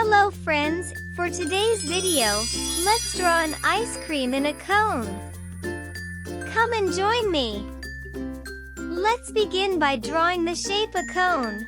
Hello friends, for today's video, let's draw an ice cream in a cone. Come and join me. Let's begin by drawing the shape of a cone.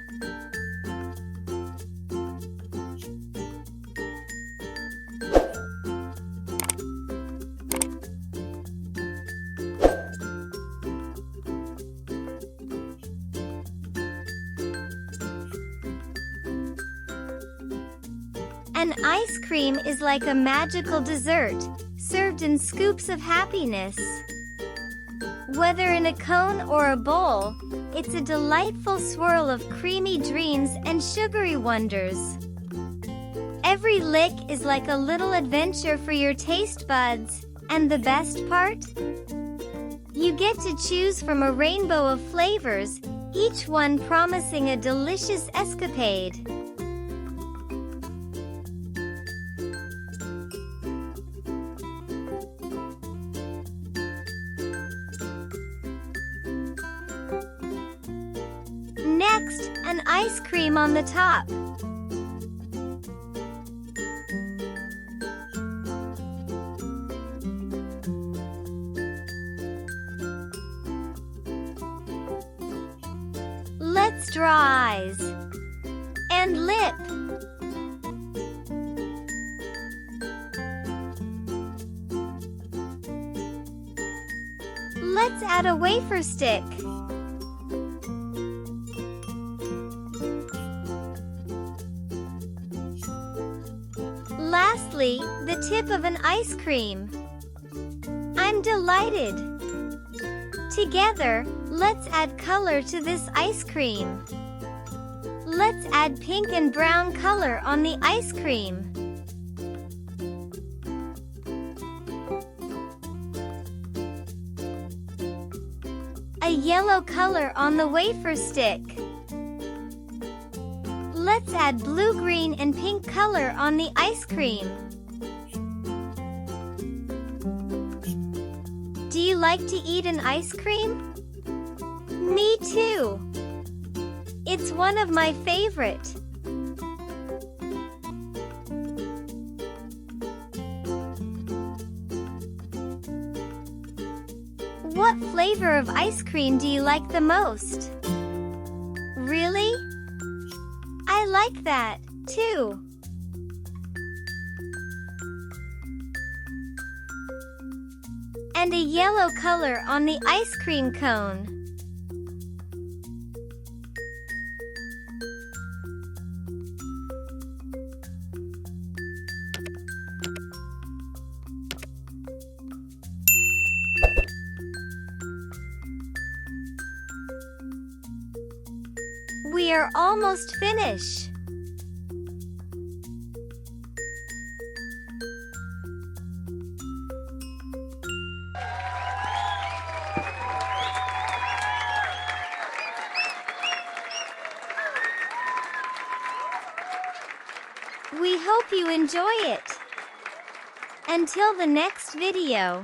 An ice cream is like a magical dessert, served in scoops of happiness. Whether in a cone or a bowl, it's a delightful swirl of creamy dreams and sugary wonders. Every lick is like a little adventure for your taste buds, and the best part? You get to choose from a rainbow of flavors, each one promising a delicious escapade. Next, an ice cream on the top. Let's draw eyes and lip. Let's add a wafer stick. Lastly, the tip of an ice cream. I'm delighted! Together, let's add color to this ice cream. Let's add pink and brown color on the ice cream. A yellow color on the wafer stick. Let's add blue, green, and pink color on the ice cream. Do you like to eat an ice cream? Me too! It's one of my favorite. What flavor of ice cream do you like the most? Really? I like that, too. And a yellow color on the ice cream cone. We are almost finished. We hope you enjoy it. Until the next video.